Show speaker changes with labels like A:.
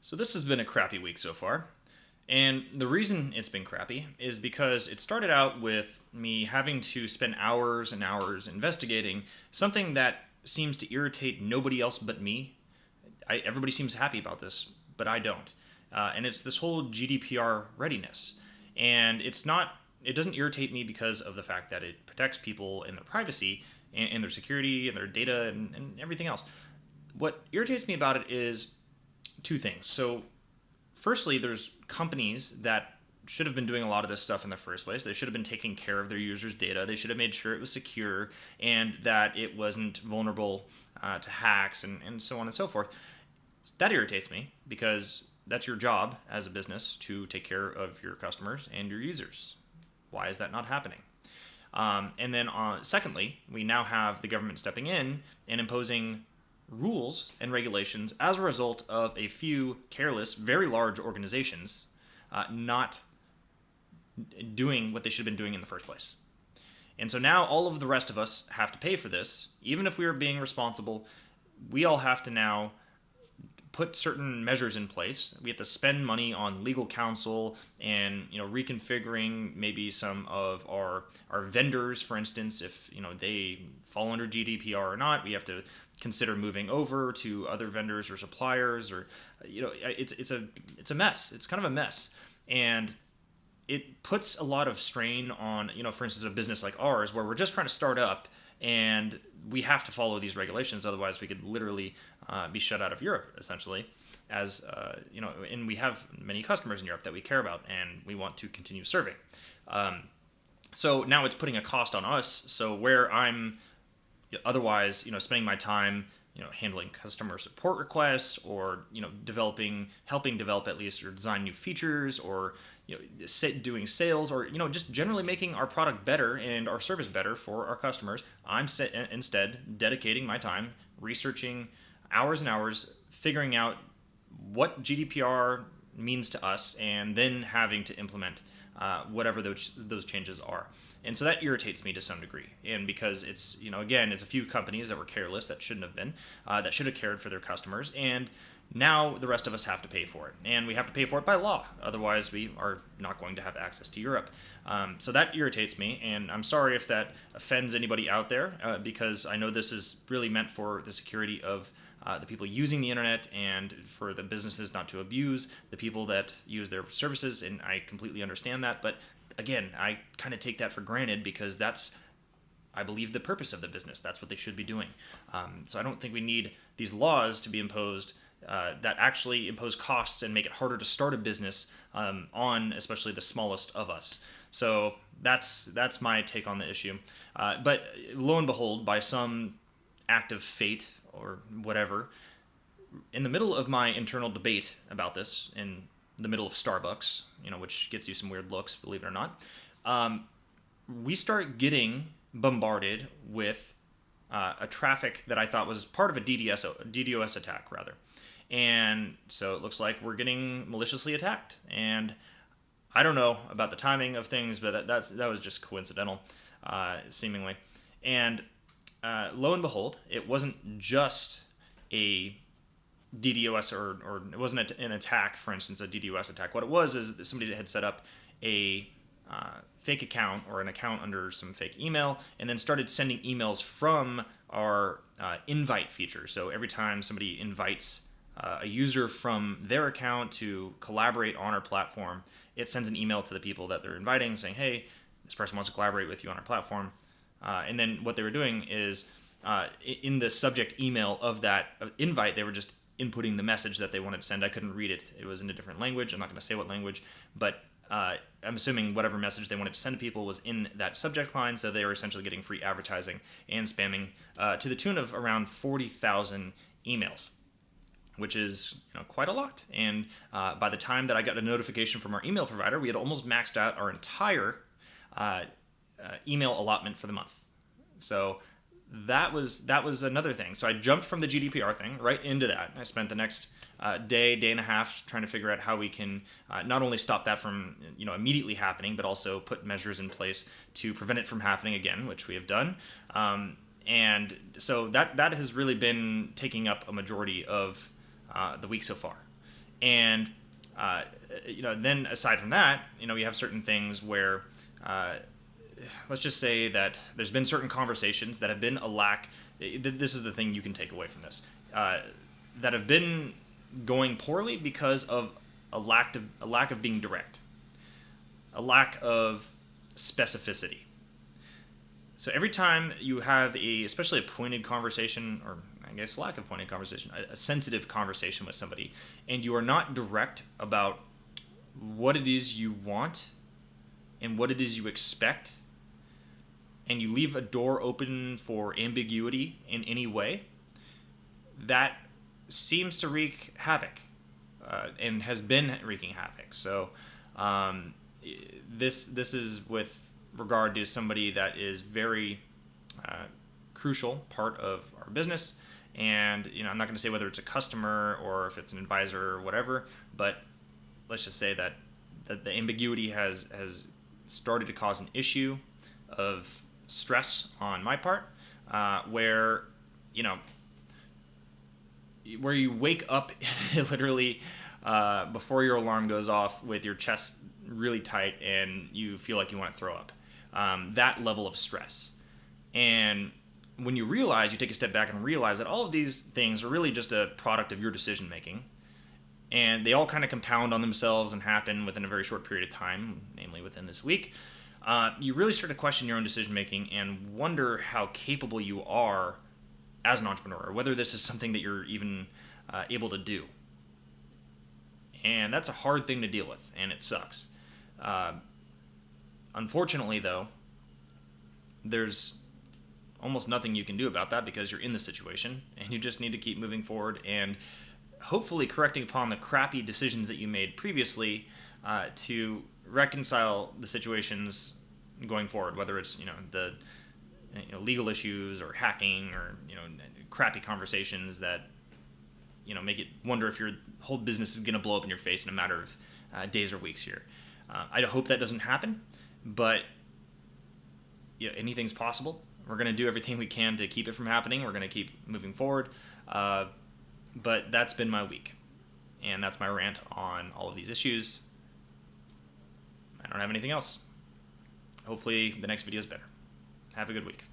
A: So this has been a crappy week so far. And the reason it's been crappy is because it started out with me having to spend hours and hours investigating something that seems to irritate nobody else but me. Everybody seems happy about this, but I don't. And it's this whole GDPR readiness. And it doesn't irritate me because of the fact that it protects people and their privacy and their security and their data and everything else. What irritates me about it is two things. So, firstly, there's companies that should have been doing a lot of this stuff in the first place. They should have been taking care of their users' data. They should have made sure it was secure and that it wasn't vulnerable to hacks and so on and so forth. That irritates me because that's your job as a business to take care of your customers and your users. Why is that not happening? And then, secondly, we now have the government stepping in and imposing rules and regulations as a result of a few careless, very large organizations not doing what they should have been doing in the first place. And so now all of the rest of us have to pay for this. Even if we are being responsible, we all have to now put certain measures in place. We have to spend money on legal counsel and reconfiguring maybe some of our vendors, for instance, if they fall under GDPR or not. We have to consider moving over to other vendors or suppliers, or it's a mess. It's kind of a mess, and it puts a lot of strain on for instance a business like ours where we're just trying to start up and we have to follow these regulations, otherwise we could literally be shut out of Europe essentially, as and we have many customers in Europe that we care about and we want to continue serving. So now it's putting a cost on us. So where I'm otherwise spending my time handling customer support requests, or helping develop at least or design new features, or doing sales, or just generally making our product better and our service better for our customers, I'm instead dedicating my time researching hours and hours, figuring out what GDPR means to us, and then having to implement whatever those changes are. And so that irritates me to some degree. And because it's, again, it's a few companies that were careless, that shouldn't have been, that should have cared for their customers. And now the rest of us have to pay for it. And we have to pay for it by law. Otherwise, we are not going to have access to Europe. So that irritates me. And I'm sorry if that offends anybody out there, because I know this is really meant for the security of the people using the internet and for the businesses not to abuse the people that use their services, and I completely understand that. But again, I kind of take that for granted because that's, I believe, the purpose of the business. That's what they should be doing. So I don't think we need these laws to be imposed that actually impose costs and make it harder to start a business on especially the smallest of us. So that's my take on the issue. But lo and behold, by some act of fate or whatever, in the middle of my internal debate about this, in the middle of Starbucks, which gets you some weird looks, believe it or not, we start getting bombarded with a traffic that I thought was part of a DDoS attack, rather. And so it looks like we're getting maliciously attacked. And I don't know about the timing of things, but that was just coincidental, seemingly. And lo and behold, it wasn't just a DDoS or it wasn't an attack, for instance, a DDoS attack. What it was is that somebody had set up a fake account or an account under some fake email and then started sending emails from our invite feature. So every time somebody invites a user from their account to collaborate on our platform, it sends an email to the people that they're inviting saying, hey, this person wants to collaborate with you on our platform. And then what they were doing is in the subject email of that invite, they were just inputting the message that they wanted to send. I couldn't read it. It was in a different language. I'm not going to say what language, but I'm assuming whatever message they wanted to send to people was in that subject line, so they were essentially getting free advertising and spamming to the tune of around 40,000 emails, which is quite a lot. And by the time that I got a notification from our email provider, we had almost maxed out our entire email allotment for the month. So that was another thing. So I jumped from the GDPR thing right into that. I spent the next day and a half trying to figure out how we can not only stop that from immediately happening, but also put measures in place to prevent it from happening again, which we have done. And so that has really been taking up a majority of the week so far. And then aside from that, you have certain things where, let's just say that there's been certain conversations that have been a lack. This is the thing you can take away from this, that have been going poorly because of a lack of being direct, a lack of specificity. So every time you have especially a pointed conversation, or I guess lack of pointed conversation, a sensitive conversation with somebody, and you are not direct about what it is you want and what it is you expect, and you leave a door open for ambiguity in any way, that seems to wreak havoc, and has been wreaking havoc. So this is with regard to somebody that is very crucial part of our business. And I'm not going to say whether it's a customer or if it's an advisor or whatever, but let's just say that the ambiguity has started to cause an issue of stress on my part, where you wake up literally before your alarm goes off with your chest really tight and you feel like you want to throw up. That level of stress. And when you take a step back and realize that all of these things are really just a product of your decision making, and they all kind of compound on themselves and happen within a very short period of time, namely within this week, you really start to question your own decision making and wonder how capable you are as an entrepreneur, or whether this is something that you're even able to do. And that's a hard thing to deal with, and it sucks. Unfortunately, though, there's almost nothing you can do about that because you're in the situation, and you just need to keep moving forward and hopefully correcting upon the crappy decisions that you made previously, to reconcile the situations going forward, whether it's the legal issues or hacking or crappy conversations that make it wonder if your whole business is going to blow up in your face in a matter of days or weeks here. I hope that doesn't happen, but anything's possible. We're going to do everything we can to keep it from happening. We're going to keep moving forward. But that's been my week, and that's my rant on all of these issues. I don't have anything else. Hopefully the next video is better. Have a good week.